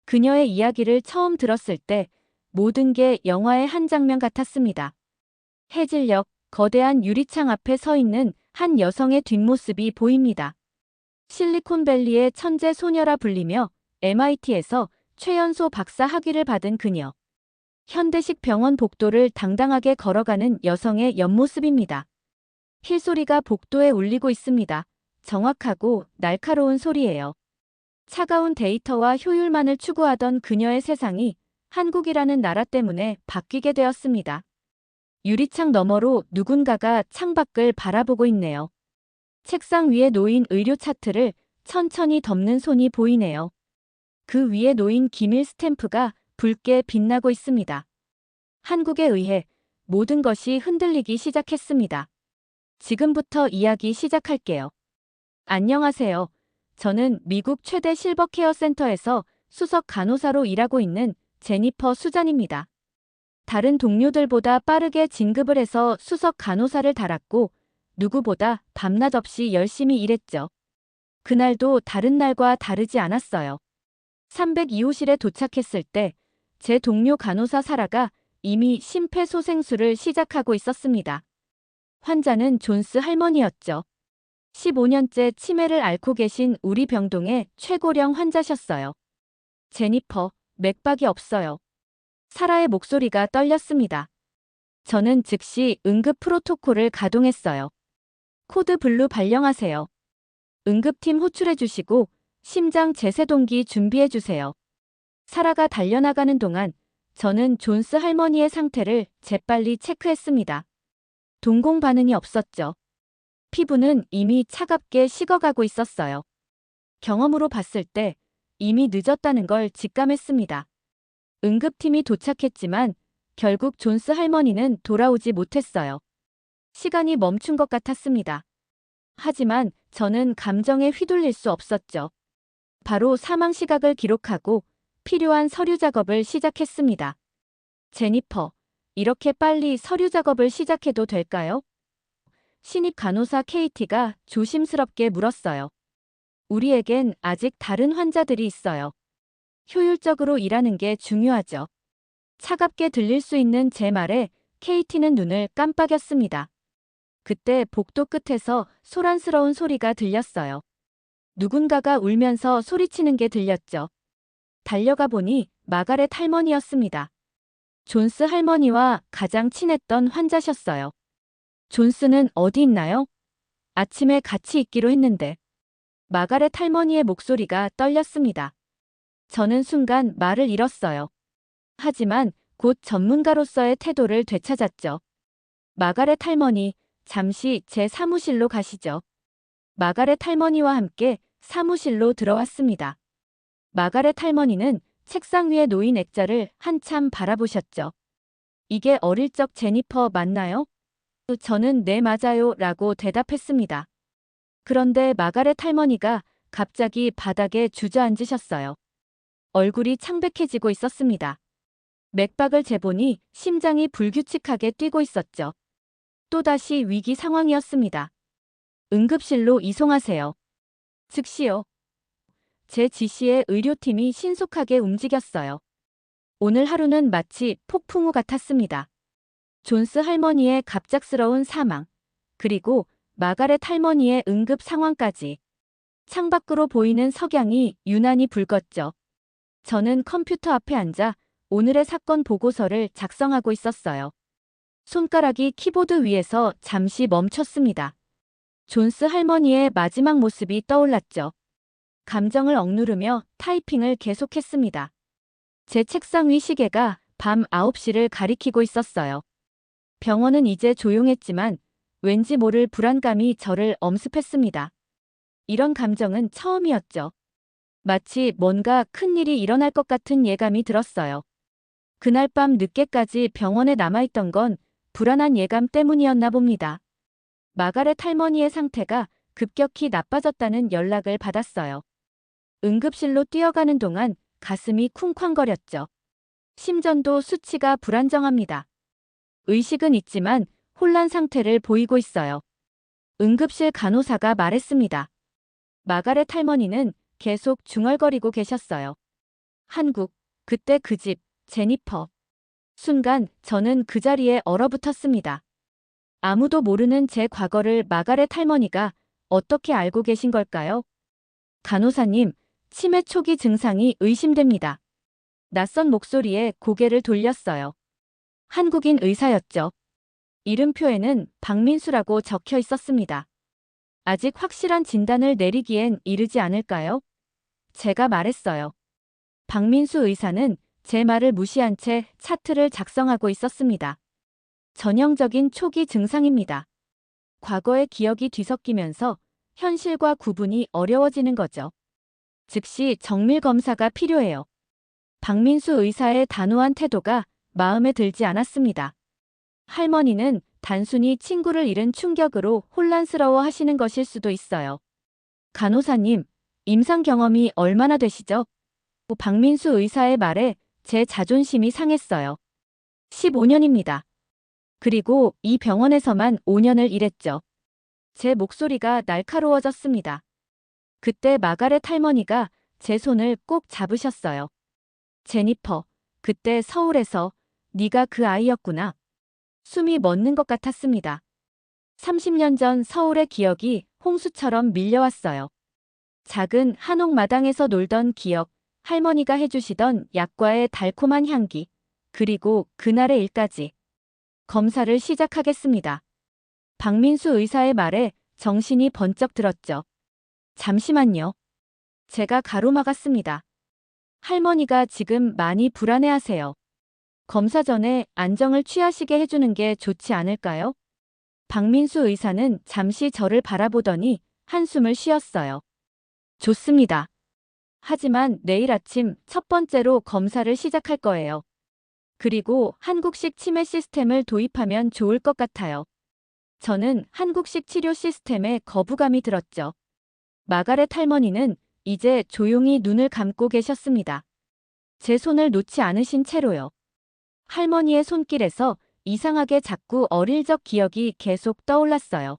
그녀의 이야기를 처음 들었을 때 모든 게 영화의 한 장면 같았습니다. 해질녘 거대한 유리창 앞에 서 있는 한 여성의 뒷모습이 보입니다. 실리콘밸리의 천재 소녀라 불리며 MIT에서 최연소 박사 학위를 받은 그녀. 현대식 병원 복도를 당당하게 걸어가는 여성의 옆모습입니다. 힐소리가 복도에 울리고 있습니다. 정확하고 날카로운 소리예요. 차가운 데이터와 효율만을 추구하던 그녀의 세상이 한국이라는 나라 때문에 바뀌게 되었습니다. 유리창 너머로 누군가가 창밖을 바라보고 있네요. 책상 위에 놓인 의료 차트를 천천히 덮는 손이 보이네요. 그 위에 놓인 기밀 스탬프가 붉게 빛나고 있습니다. 한국에 의해 모든 것이 흔들리기 시작했습니다. 지금부터 이야기 시작할게요. 안녕하세요. 저는 미국 최대 실버케어 센터에서 수석 간호사로 일하고 있는 제니퍼 수잔입니다. 다른 동료들보다 빠르게 진급을 해서 수석 간호사를 달았고 누구보다 밤낮 없이 열심히 일했죠. 그날도 다른 날과 다르지 않았어요. 302호실에 도착했을 때 제 동료 간호사 사라가 이미 심폐소생술을 시작하고 있었습니다. 환자는 존스 할머니였죠. 15년째 치매를 앓고 계신 우리 병동의 최고령 환자셨어요. 제니퍼, 맥박이 없어요. 사라의 목소리가 떨렸습니다. 저는 즉시 응급 프로토콜을 가동했어요. 코드 블루 발령하세요. 응급팀 호출해 주시고 심장 제세동기 준비해 주세요. 사라가 달려나가는 동안 저는 존스 할머니의 상태를 재빨리 체크했습니다. 동공 반응이 없었죠. 피부는 이미 차갑게 식어가고 있었어요. 경험으로 봤을 때 이미 늦었다는 걸 직감했습니다. 응급팀이 도착했지만 결국 존스 할머니는 돌아오지 못했어요. 시간이 멈춘 것 같았습니다. 하지만 저는 감정에 휘둘릴 수 없었죠. 바로 사망 시각을 기록하고 필요한 서류 작업을 시작했습니다. 제니퍼, 이렇게 빨리 서류 작업을 시작해도 될까요? 신입 간호사 KT가 조심스럽게 물었어요. 우리에겐 아직 다른 환자들이 있어요. 효율적으로 일하는 게 중요하죠. 차갑게 들릴 수 있는 제 말에 KT는 눈을 깜빡였습니다. 그때 복도 끝에서 소란스러운 소리가 들렸어요. 누군가가 울면서 소리치는 게 들렸죠. 달려가 보니 마가렛 할머니였습니다. 존스 할머니와 가장 친했던 환자셨어요. 존스는 어디 있나요? 아침에 같이 있기로 했는데. 마가렛 할머니의 목소리가 떨렸습니다. 저는 순간 말을 잃었어요. 하지만 곧 전문가로서의 태도를 되찾았죠. 마가렛 할머니, 잠시 제 사무실로 가시죠. 마가렛 할머니와 함께 사무실로 들어왔습니다. 마가렛 할머니는 책상 위에 놓인 액자를 한참 바라보셨죠. 이게 어릴 적 제니퍼 맞나요? 저는 네 맞아요 라고 대답했습니다. 그런데 마가렛 할머니가 갑자기 바닥에 주저앉으셨어요. 얼굴이 창백해지고 있었습니다. 맥박을 재보니 심장이 불규칙하게 뛰고 있었죠. 또다시 위기 상황이었습니다. 응급실로 이송하세요. 즉시요. 제 지시에 의료팀이 신속하게 움직였어요. 오늘 하루는 마치 폭풍우 같았습니다. 존스 할머니의 갑작스러운 사망, 그리고 마가렛 할머니의 응급 상황까지. 창밖으로 보이는 석양이 유난히 붉었죠. 저는 컴퓨터 앞에 앉아 오늘의 사건 보고서를 작성하고 있었어요. 손가락이 키보드 위에서 잠시 멈췄습니다. 존스 할머니의 마지막 모습이 떠올랐죠. 감정을 억누르며 타이핑을 계속했습니다. 제 책상 위 시계가 밤 9시를 가리키고 있었어요. 병원은 이제 조용했지만 왠지 모를 불안감이 저를 엄습했습니다. 이런 감정은 처음이었죠. 마치 뭔가 큰일이 일어날 것 같은 예감이 들었어요. 그날 밤 늦게까지 병원에 남아있던 건 불안한 예감 때문이었나 봅니다. 마가렛 할머니의 상태가 급격히 나빠졌다는 연락을 받았어요. 응급실로 뛰어가는 동안 가슴이 쿵쾅거렸죠. 심전도 수치가 불안정합니다. 의식은 있지만 혼란 상태를 보이고 있어요. 응급실 간호사가 말했습니다. 마가렛 할머니는 계속 중얼거리고 계셨어요. 한국, 그때 그 집, 제니퍼. 순간 저는 그 자리에 얼어붙었습니다. 아무도 모르는 제 과거를 마가렛 할머니가 어떻게 알고 계신 걸까요? 간호사님, 치매 초기 증상이 의심됩니다. 낯선 목소리에 고개를 돌렸어요. 한국인 의사였죠. 이름표에는 박민수라고 적혀 있었습니다. 아직 확실한 진단을 내리기엔 이르지 않을까요? 제가 말했어요. 박민수 의사는 제 말을 무시한 채 차트를 작성하고 있었습니다. 전형적인 초기 증상입니다. 과거의 기억이 뒤섞이면서 현실과 구분이 어려워지는 거죠. 즉시 정밀 검사가 필요해요. 박민수 의사의 단호한 태도가 마음에 들지 않았습니다. 할머니는 단순히 친구를 잃은 충격으로 혼란스러워 하시는 것일 수도 있어요. 간호사님, 임상 경험이 얼마나 되시죠? 박민수 의사의 말에 제 자존심이 상했어요. 15년입니다. 그리고 이 병원에서만 5년을 일했죠. 제 목소리가 날카로워졌습니다. 그때 마가렛 할머니가 제 손을 꼭 잡으셨어요. 제니퍼, 그때 서울에서 네가 그 아이였구나. 숨이 멎는 것 같았습니다. 30년 전 서울의 기억이 홍수처럼 밀려왔어요. 작은 한옥마당에서 놀던 기억, 할머니가 해주시던 약과의 달콤한 향기, 그리고 그날의 일까지. 검사를 시작하겠습니다. 박민수 의사의 말에 정신이 번쩍 들었죠. 잠시만요. 제가 가로막았습니다. 할머니가 지금 많이 불안해하세요. 검사 전에 안정을 취하시게 해주는 게 좋지 않을까요? 박민수 의사는 잠시 저를 바라보더니 한숨을 쉬었어요. 좋습니다. 하지만 내일 아침 첫 번째로 검사를 시작할 거예요. 그리고 한국식 치매 시스템을 도입하면 좋을 것 같아요. 저는 한국식 치료 시스템에 거부감이 들었죠. 마가렛 할머니는 이제 조용히 눈을 감고 계셨습니다. 제 손을 놓지 않으신 채로요. 할머니의 손길에서 이상하게 자꾸 어릴 적 기억이 계속 떠올랐어요.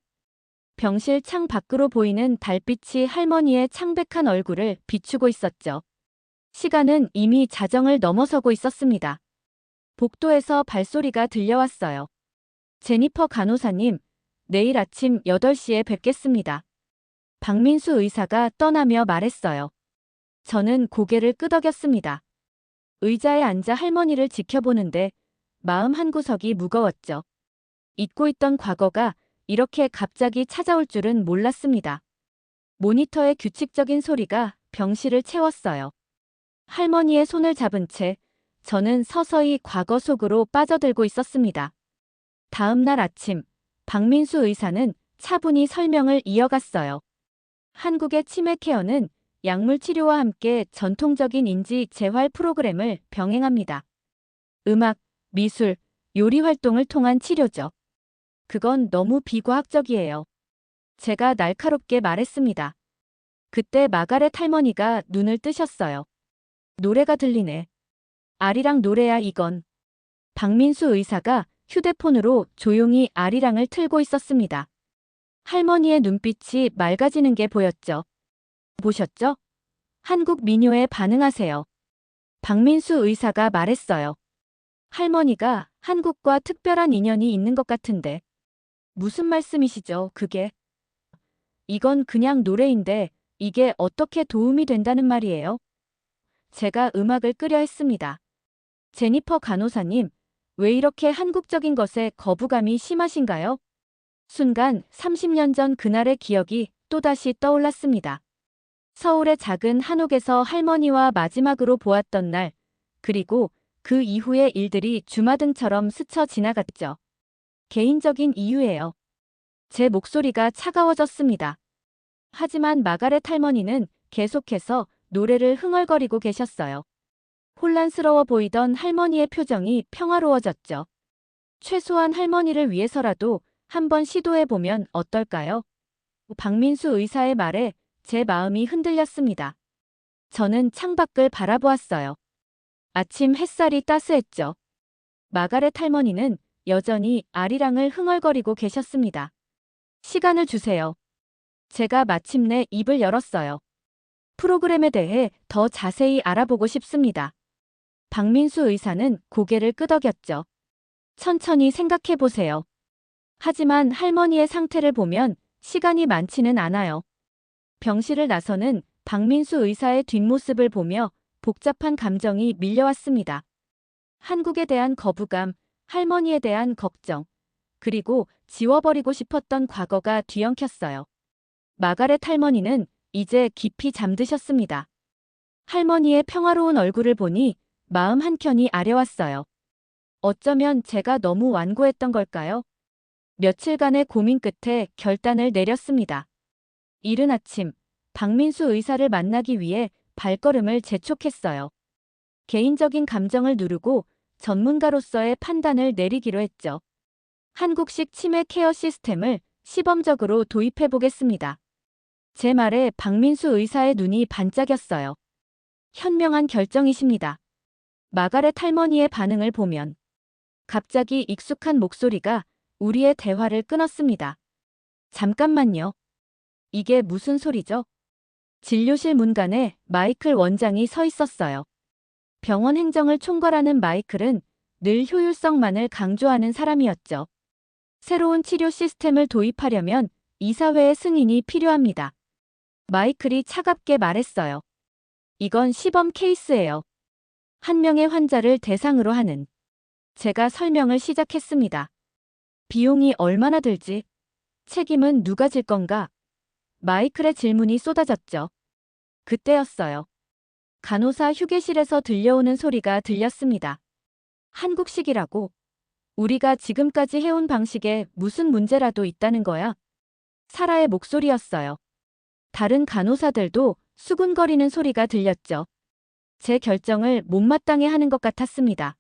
병실 창 밖으로 보이는 달빛이 할머니의 창백한 얼굴을 비추고 있었죠. 시간은 이미 자정을 넘어서고 있었습니다. 복도에서 발소리가 들려왔어요. 제니퍼 간호사님, 내일 아침 8시에 뵙겠습니다. 박민수 의사가 떠나며 말했어요. 저는 고개를 끄덕였습니다. 의자에 앉아 할머니를 지켜보는데 마음 한구석이 무거웠죠. 잊고 있던 과거가 이렇게 갑자기 찾아올 줄은 몰랐습니다. 모니터의 규칙적인 소리가 병실을 채웠어요. 할머니의 손을 잡은 채 저는 서서히 과거 속으로 빠져들고 있었습니다. 다음 날 아침, 박민수 의사는 차분히 설명을 이어갔어요. 한국의 치매 케어는 약물 치료와 함께 전통적인 인지 재활 프로그램을 병행합니다. 음악, 미술, 요리 활동을 통한 치료죠. 그건 너무 비과학적이에요. 제가 날카롭게 말했습니다. 그때 마가렛 할머니가 눈을 뜨셨어요. 노래가 들리네. 아리랑 노래야 이건. 박민수 의사가 휴대폰으로 조용히 아리랑을 틀고 있었습니다. 할머니의 눈빛이 맑아지는 게 보였죠. 보셨죠? 한국 민요에 반응하세요. 박민수 의사가 말했어요. 할머니가 한국과 특별한 인연이 있는 것 같은데. 무슨 말씀이시죠, 그게? 이건 그냥 노래인데 이게 어떻게 도움이 된다는 말이에요? 제가 음악을 끄려 했습니다. 제니퍼 간호사님, 왜 이렇게 한국적인 것에 거부감이 심하신가요? 순간 30년 전 그날의 기억이 또다시 떠올랐습니다. 서울의 작은 한옥에서 할머니와 마지막으로 보았던 날, 그리고 그 이후의 일들이 주마등처럼 스쳐 지나갔죠. 개인적인 이유예요. 제 목소리가 차가워졌습니다. 하지만 마가렛 할머니는 계속해서 노래를 흥얼거리고 계셨어요. 혼란스러워 보이던 할머니의 표정이 평화로워졌죠. 최소한 할머니를 위해서라도 한번 시도해보면 어떨까요? 박민수 의사의 말에 제 마음이 흔들렸습니다. 저는 창밖을 바라보았어요. 아침 햇살이 따스했죠. 마가렛 할머니는 여전히 아리랑을 흥얼거리고 계셨습니다. 시간을 주세요. 제가 마침내 입을 열었어요. 프로그램에 대해 더 자세히 알아보고 싶습니다. 박민수 의사는 고개를 끄덕였죠. 천천히 생각해 보세요. 하지만 할머니의 상태를 보면 시간이 많지는 않아요. 병실을 나서는 박민수 의사의 뒷모습을 보며 복잡한 감정이 밀려왔습니다. 한국에 대한 거부감, 할머니에 대한 걱정, 그리고 지워버리고 싶었던 과거가 뒤엉켰어요. 마가렛 할머니는 이제 깊이 잠드셨습니다. 할머니의 평화로운 얼굴을 보니 마음 한켠이 아려왔어요. 어쩌면 제가 너무 완고했던 걸까요? 며칠간의 고민 끝에 결단을 내렸습니다. 이른 아침, 박민수 의사를 만나기 위해 발걸음을 재촉했어요. 개인적인 감정을 누르고 전문가로서의 판단을 내리기로 했죠. 한국식 치매 케어 시스템을 시범적으로 도입해 보겠습니다. 제 말에 박민수 의사의 눈이 반짝였어요. 현명한 결정이십니다. 마가렛 할머니의 반응을 보면 갑자기 익숙한 목소리가 우리의 대화를 끊었습니다. 잠깐만요. 이게 무슨 소리죠? 진료실 문간에 마이클 원장이 서 있었어요. 병원 행정을 총괄하는 마이클은 늘 효율성만을 강조하는 사람이었죠. 새로운 치료 시스템을 도입하려면 이사회의 승인이 필요합니다. 마이클이 차갑게 말했어요. 이건 시범 케이스예요. 한 명의 환자를 대상으로 하는. 제가 설명을 시작했습니다. 비용이 얼마나 들지? 책임은 누가 질 건가? 마이클의 질문이 쏟아졌죠. 그때였어요. 간호사 휴게실에서 들려오는 소리가 들렸습니다. 한국식이라고? 우리가 지금까지 해온 방식에 무슨 문제라도 있다는 거야? 사라의 목소리였어요. 다른 간호사들도 수군거리는 소리가 들렸죠. 제 결정을 못마땅해 하는 것 같았습니다.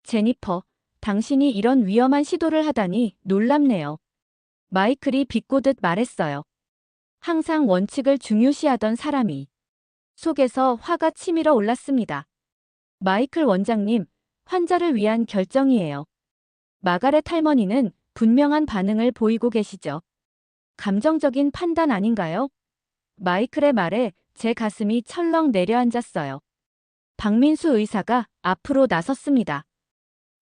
제니퍼, 당신이 이런 위험한 시도를 하다니 놀랍네요. 마이클이 비꼬듯 말했어요. 항상 원칙을 중요시하던 사람이. 속에서 화가 치밀어 올랐습니다. 마이클 원장님, 환자를 위한 결정이에요. 마가렛 할머니는 분명한 반응을 보이고 계시죠. 감정적인 판단 아닌가요? 마이클의 말에 제 가슴이 철렁 내려앉았어요. 박민수 의사가 앞으로 나섰습니다.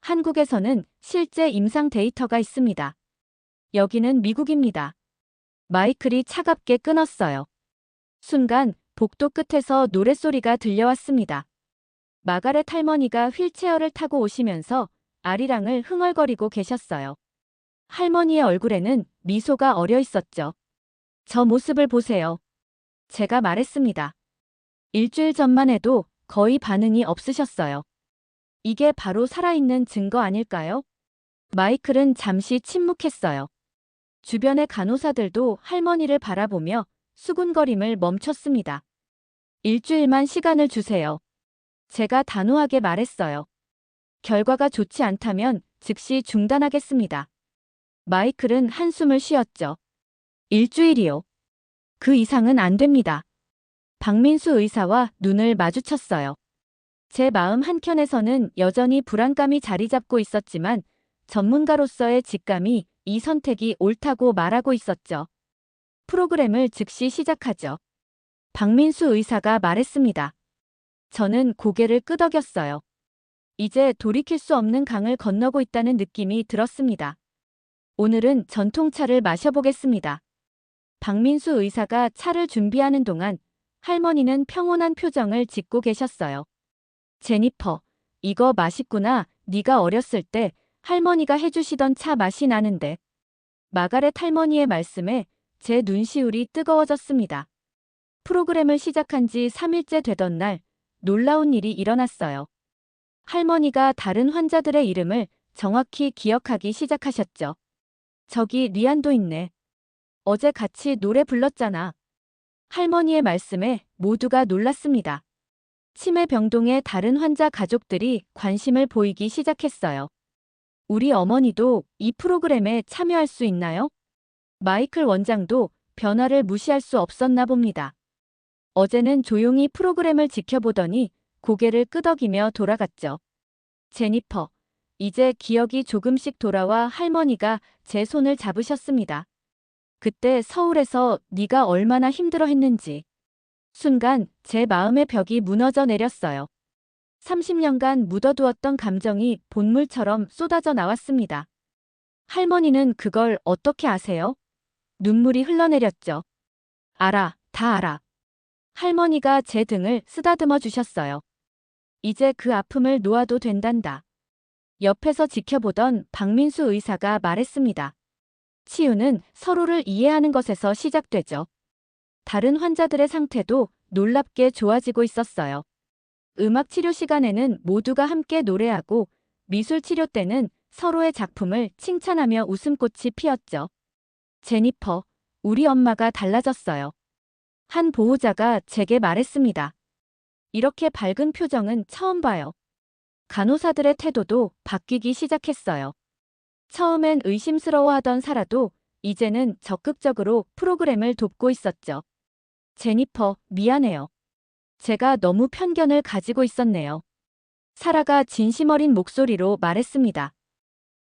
한국에서는 실제 임상 데이터가 있습니다. 여기는 미국입니다. 마이클이 차갑게 끊었어요. 순간 복도 끝에서 노랫소리가 들려왔습니다. 마가렛 할머니가 휠체어를 타고 오시면서 아리랑을 흥얼거리고 계셨어요. 할머니의 얼굴에는 미소가 어려 있었죠. 저 모습을 보세요. 제가 말했습니다. 일주일 전만 해도 거의 반응이 없으셨어요. 이게 바로 살아있는 증거 아닐까요? 마이클은 잠시 침묵했어요. 주변의 간호사들도 할머니를 바라보며 수군거림을 멈췄습니다. 일주일만 시간을 주세요. 제가 단호하게 말했어요. 결과가 좋지 않다면 즉시 중단하겠습니다. 마이클은 한숨을 쉬었죠. 일주일이요. 그 이상은 안 됩니다. 박민수 의사와 눈을 마주쳤어요. 제 마음 한켠에서는 여전히 불안감이 자리 잡고 있었지만 전문가로서의 직감이 이 선택이 옳다고 말하고 있었죠. 프로그램을 즉시 시작하죠. 박민수 의사가 말했습니다. 저는 고개를 끄덕였어요. 이제 돌이킬 수 없는 강을 건너고 있다는 느낌이 들었습니다. 오늘은 전통차를 마셔보겠습니다. 박민수 의사가 차를 준비하는 동안 할머니는 평온한 표정을 짓고 계셨어요. 제니퍼, 이거 맛있구나. 네가 어렸을 때 할머니가 해주시던 차 맛이 나는데. 마가렛 할머니의 말씀에 제 눈시울이 뜨거워졌습니다. 프로그램을 시작한 지 3일째 되던 날 놀라운 일이 일어났어요. 할머니가 다른 환자들의 이름을 정확히 기억하기 시작하셨죠. 저기 리안도 있네. 어제 같이 노래 불렀잖아. 할머니의 말씀에 모두가 놀랐습니다. 치매 병동의 다른 환자 가족들이 관심을 보이기 시작했어요. 우리 어머니도 이 프로그램에 참여할 수 있나요? 마이클 원장도 변화를 무시할 수 없었나 봅니다. 어제는 조용히 프로그램을 지켜보더니 고개를 끄덕이며 돌아갔죠. 제니퍼, 이제 기억이 조금씩 돌아와 할머니가 제 손을 잡으셨습니다. 그때 서울에서 네가 얼마나 힘들어 했는지. 순간 제 마음의 벽이 무너져 내렸어요. 30년간 묻어두었던 감정이 본물처럼 쏟아져 나왔습니다. 할머니는 그걸 어떻게 아세요? 눈물이 흘러내렸죠. 알아, 다 알아. 할머니가 제 등을 쓰다듬어 주셨어요. 이제 그 아픔을 놓아도 된단다. 옆에서 지켜보던 박민수 의사가 말했습니다. 치유는 서로를 이해하는 것에서 시작되죠. 다른 환자들의 상태도 놀랍게 좋아지고 있었어요. 음악 치료 시간에는 모두가 함께 노래하고 미술 치료 때는 서로의 작품을 칭찬하며 웃음꽃이 피었죠. 제니퍼, 우리 엄마가 달라졌어요. 한 보호자가 제게 말했습니다. 이렇게 밝은 표정은 처음 봐요. 간호사들의 태도도 바뀌기 시작했어요. 처음엔 의심스러워하던 사라도 이제는 적극적으로 프로그램을 돕고 있었죠. 제니퍼, 미안해요. 제가 너무 편견을 가지고 있었네요. 사라가 진심 어린 목소리로 말했습니다.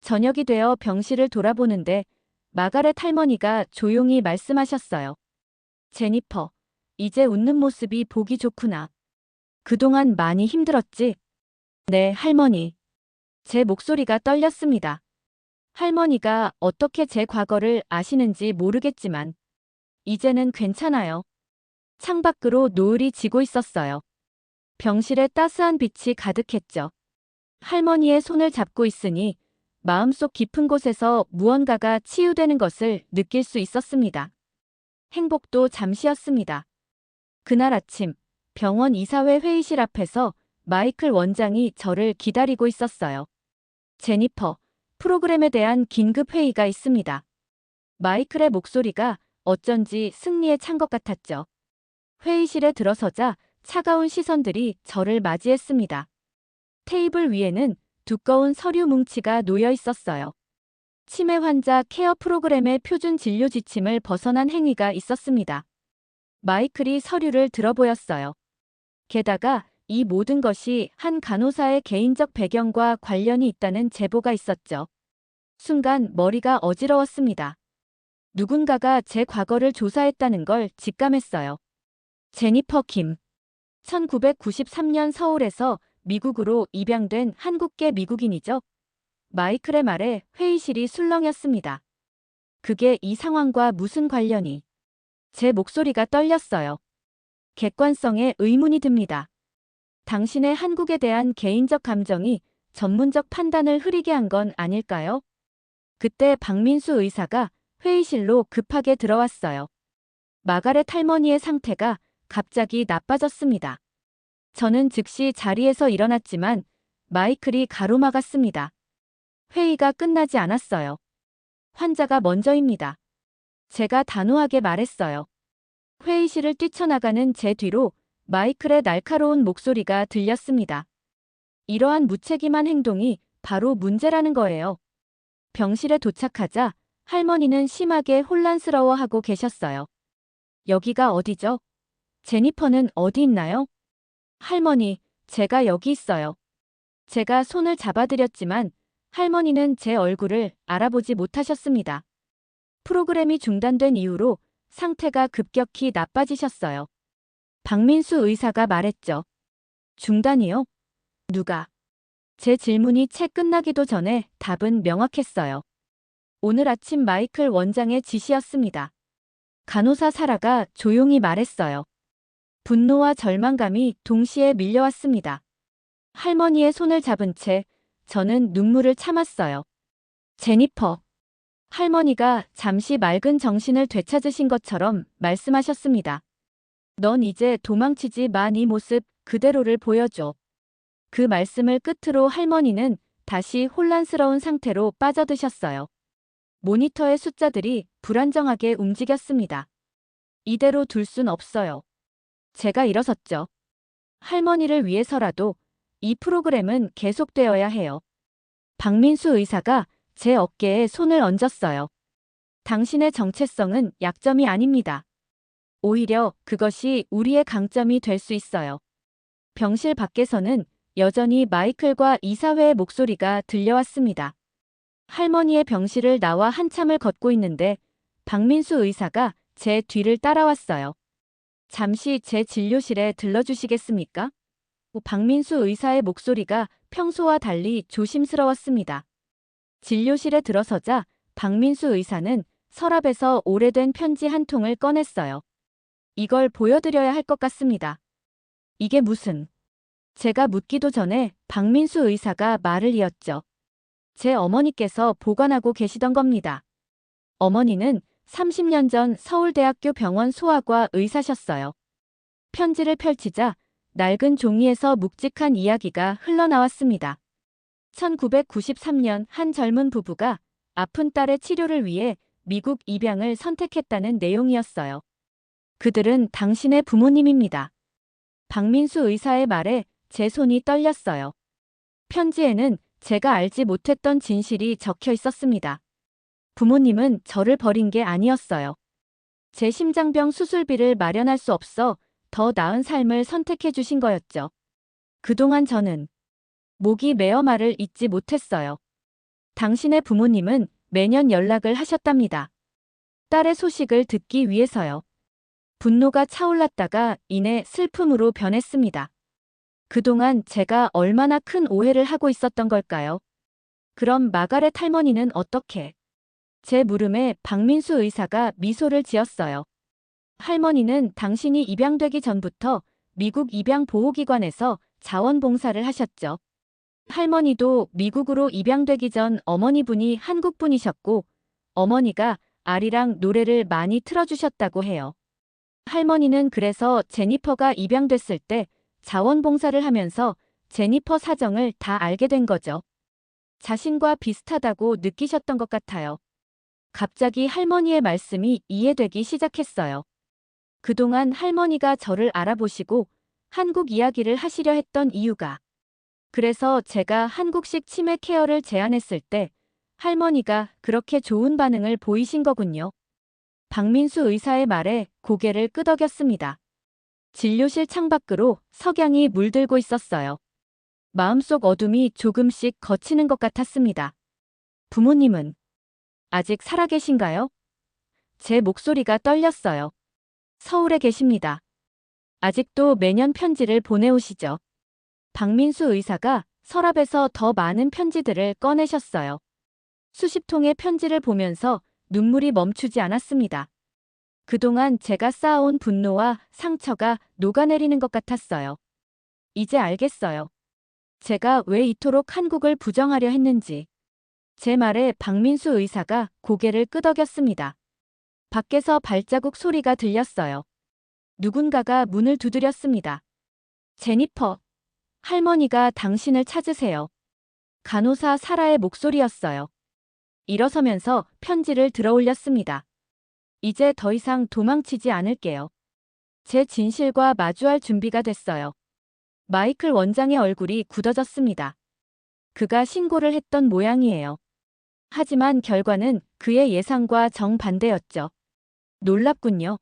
저녁이 되어 병실을 돌아보는데 마가렛 할머니가 조용히 말씀하셨어요. 제니퍼, 이제 웃는 모습이 보기 좋구나. 그동안 많이 힘들었지? 네, 할머니. 제 목소리가 떨렸습니다. 할머니가 어떻게 제 과거를 아시는지 모르겠지만 이제는 괜찮아요. 창밖으로 노을이 지고 있었어요. 병실에 따스한 빛이 가득했죠. 할머니의 손을 잡고 있으니 마음속 깊은 곳에서 무언가가 치유되는 것을 느낄 수 있었습니다. 행복도 잠시였습니다. 그날 아침 병원 이사회 회의실 앞에서 마이클 원장이 저를 기다리고 있었어요. 제니퍼, 프로그램에 대한 긴급 회의가 있습니다. 마이클의 목소리가 어쩐지 승리에 찬 것 같았죠. 회의실에 들어서자 차가운 시선들이 저를 맞이했습니다. 테이블 위에는 두꺼운 서류 뭉치가 놓여 있었어요. 치매 환자 케어 프로그램의 표준 진료 지침을 벗어난 행위가 있었습니다. 마이클이 서류를 들어보였어요. 게다가 이 모든 것이 한 간호사의 개인적 배경과 관련이 있다는 제보가 있었죠. 순간 머리가 어지러웠습니다. 누군가가 제 과거를 조사했다는 걸 직감했어요. 제니퍼 김. 1993년 서울에서 미국으로 입양된 한국계 미국인이죠. 마이클의 말에 회의실이 술렁였습니다. 그게 이 상황과 무슨 관련이? 제 목소리가 떨렸어요. 객관성에 의문이 듭니다. 당신의 한국에 대한 개인적 감정이 전문적 판단을 흐리게 한 건 아닐까요? 그때 박민수 의사가 회의실로 급하게 들어왔어요. 마가렛 할머니의 상태가 갑자기 나빠졌습니다. 저는 즉시 자리에서 일어났지만 마이클이 가로막았습니다. 회의가 끝나지 않았어요. 환자가 먼저입니다. 제가 단호하게 말했어요. 회의실을 뛰쳐나가는 제 뒤로 마이클의 날카로운 목소리가 들렸습니다. 이러한 무책임한 행동이 바로 문제라는 거예요. 병실에 도착하자 할머니는 심하게 혼란스러워하고 계셨어요. 여기가 어디죠? 제니퍼는 어디 있나요? 할머니, 제가 여기 있어요. 제가 손을 잡아드렸지만 할머니는 제 얼굴을 알아보지 못하셨습니다. 프로그램이 중단된 이후로 상태가 급격히 나빠지셨어요. 박민수 의사가 말했죠. 중단이요? 누가? 제 질문이 채 끝나기도 전에 답은 명확했어요. 오늘 아침 마이클 원장의 지시였습니다. 간호사 사라가 조용히 말했어요. 분노와 절망감이 동시에 밀려왔습니다. 할머니의 손을 잡은 채 저는 눈물을 참았어요. 제니퍼. 할머니가 잠시 맑은 정신을 되찾으신 것처럼 말씀하셨습니다. 넌 이제 도망치지 마. 네 모습 그대로를 보여줘. 그 말씀을 끝으로 할머니는 다시 혼란스러운 상태로 빠져드셨어요. 모니터의 숫자들이 불안정하게 움직였습니다. 이대로 둘 순 없어요. 제가 일어섰죠. 할머니를 위해서라도 이 프로그램은 계속되어야 해요. 박민수 의사가 제 어깨에 손을 얹었어요. 당신의 정체성은 약점이 아닙니다. 오히려 그것이 우리의 강점이 될 수 있어요. 병실 밖에서는 여전히 마이클과 이사회의 목소리가 들려왔습니다. 할머니의 병실을 나와 한참을 걷고 있는데 박민수 의사가 제 뒤를 따라왔어요. 잠시 제 진료실에 들러주시겠습니까? 박민수 의사의 목소리가 평소와 달리 조심스러웠습니다. 진료실에 들어서자 박민수 의사는 서랍에서 오래된 편지 한 통을 꺼냈어요. 이걸 보여드려야 할 것 같습니다. 이게 무슨? 제가 묻기도 전에 박민수 의사가 말을 이었죠. 제 어머니께서 보관하고 계시던 겁니다. 어머니는 30년 전 서울대학교 병원 소아과 의사셨어요. 편지를 펼치자 낡은 종이에서 묵직한 이야기가 흘러나왔습니다. 1993년 한 젊은 부부가 아픈 딸의 치료를 위해 미국 입양을 선택했다는 내용이었어요. 그들은 당신의 부모님입니다. 박민수 의사의 말에 제 손이 떨렸어요. 편지에는 제가 알지 못했던 진실이 적혀 있었습니다. 부모님은 저를 버린 게 아니었어요. 제 심장병 수술비를 마련할 수 없어 더 나은 삶을 선택해 주신 거였죠. 그동안 저는 목이 메어 말을 잇지 못했어요. 당신의 부모님은 매년 연락을 하셨답니다. 딸의 소식을 듣기 위해서요. 분노가 차올랐다가 이내 슬픔으로 변했습니다. 그동안 제가 얼마나 큰 오해를 하고 있었던 걸까요? 그럼 마가렛 할머니는 어떻게? 제 물음에 박민수 의사가 미소를 지었어요. 할머니는 당신이 입양되기 전부터 미국 입양보호기관에서 자원봉사를 하셨죠. 할머니도 미국으로 입양되기 전 어머니분이 한국분이셨고 어머니가 아리랑 노래를 많이 틀어주셨다고 해요. 할머니는 그래서 제니퍼가 입양됐을 때 자원봉사를 하면서 제니퍼 사정을 다 알게 된 거죠. 자신과 비슷하다고 느끼셨던 것 같아요. 갑자기 할머니의 말씀이 이해되기 시작했어요. 그동안 할머니가 저를 알아보시고 한국 이야기를 하시려 했던 이유가 그래서 제가 한국식 치매 케어를 제안했을 때 할머니가 그렇게 좋은 반응을 보이신 거군요. 박민수 의사의 말에 고개를 끄덕였습니다. 진료실 창밖으로 석양이 물들고 있었어요. 마음속 어둠이 조금씩 걷히는 것 같았습니다. 부모님은 아직 살아계신가요? 제 목소리가 떨렸어요. 서울에 계십니다. 아직도 매년 편지를 보내오시죠. 박민수 의사가 서랍에서 더 많은 편지들을 꺼내셨어요. 수십 통의 편지를 보면서 눈물이 멈추지 않았습니다. 그동안 제가 쌓아온 분노와 상처가 녹아내리는 것 같았어요. 이제 알겠어요. 제가 왜 이토록 한국을 부정하려 했는지. 제 말에 박민수 의사가 고개를 끄덕였습니다. 밖에서 발자국 소리가 들렸어요. 누군가가 문을 두드렸습니다. 제니퍼, 할머니가 당신을 찾으세요. 간호사 사라의 목소리였어요. 일어서면서 편지를 들어올렸습니다. 이제 더 이상 도망치지 않을게요. 제 진실과 마주할 준비가 됐어요. 마이클 원장의 얼굴이 굳어졌습니다. 그가 신고를 했던 모양이에요. 하지만 결과는 그의 예상과 정반대였죠. 놀랍군요.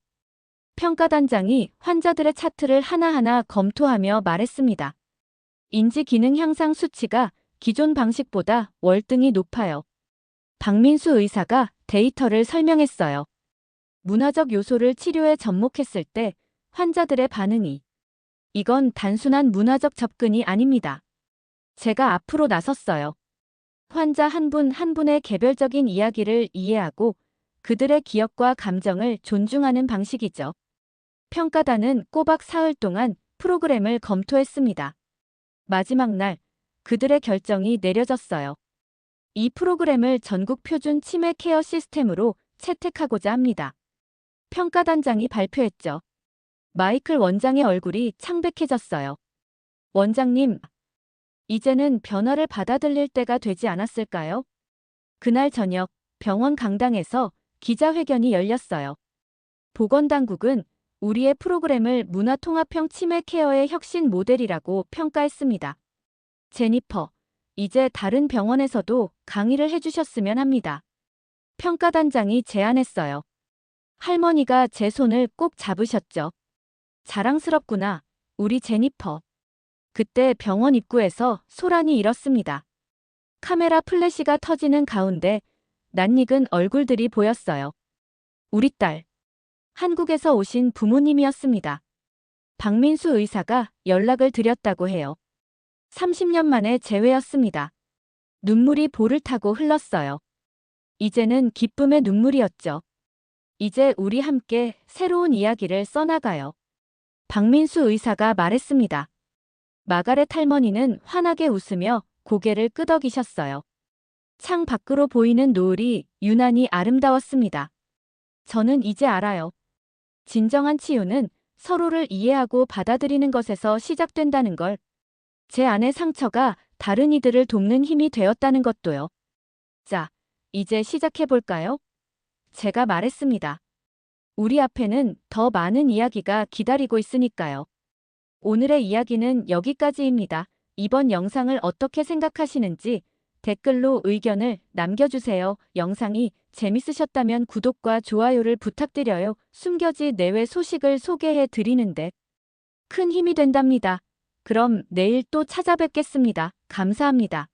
평가단장이 환자들의 차트를 하나하나 검토하며 말했습니다. 인지 기능 향상 수치가 기존 방식보다 월등히 높아요. 박민수 의사가 데이터를 설명했어요. 문화적 요소를 치료에 접목했을 때 환자들의 반응이 이건 단순한 문화적 접근이 아닙니다. 제가 앞으로 나섰어요. 환자 한 분 한 분의 개별적인 이야기를 이해하고 그들의 기억과 감정을 존중하는 방식이죠. 평가단은 꼬박 사흘 동안 프로그램을 검토했습니다. 마지막 날 그들의 결정이 내려졌어요. 이 프로그램을 전국 표준 치매 케어 시스템으로 채택하고자 합니다. 평가단장이 발표했죠. 마이클 원장의 얼굴이 창백해졌어요. 원장님, 이제는 변화를 받아들일 때가 되지 않았을까요? 그날 저녁 병원 강당에서 기자회견이 열렸어요. 보건당국은 우리의 프로그램을 문화통합형 치매 케어의 혁신 모델이라고 평가했습니다. 제니퍼, 이제 다른 병원에서도 강의를 해주셨으면 합니다. 평가단장이 제안했어요. 할머니가 제 손을 꼭 잡으셨죠. 자랑스럽구나, 우리 제니퍼. 그때 병원 입구에서 소란이 일었습니다. 카메라 플래시가 터지는 가운데 낯익은 얼굴들이 보였어요. 우리 딸. 한국에서 오신 부모님이었습니다. 박민수 의사가 연락을 드렸다고 해요. 30년 만에 재회였습니다. 눈물이 볼을 타고 흘렀어요. 이제는 기쁨의 눈물이었죠. 이제 우리 함께 새로운 이야기를 써나가요. 박민수 의사가 말했습니다. 마가렛 할머니는 환하게 웃으며 고개를 끄덕이셨어요. 창 밖으로 보이는 노을이 유난히 아름다웠습니다. 저는 이제 알아요. 진정한 치유는 서로를 이해하고 받아들이는 것에서 시작된다는 걸. 제 안의 상처가 다른 이들을 돕는 힘이 되었다는 것도요. 자, 이제 시작해볼까요? 제가 말했습니다. 우리 앞에는 더 많은 이야기가 기다리고 있으니까요. 오늘의 이야기는 여기까지입니다. 이번 영상을 어떻게 생각하시는지 댓글로 의견을 남겨주세요. 영상이 재밌으셨다면 구독과 좋아요를 부탁드려요. 숨겨진 내외 소식을 소개해 드리는데 큰 힘이 된답니다. 그럼 내일 또 찾아뵙겠습니다. 감사합니다.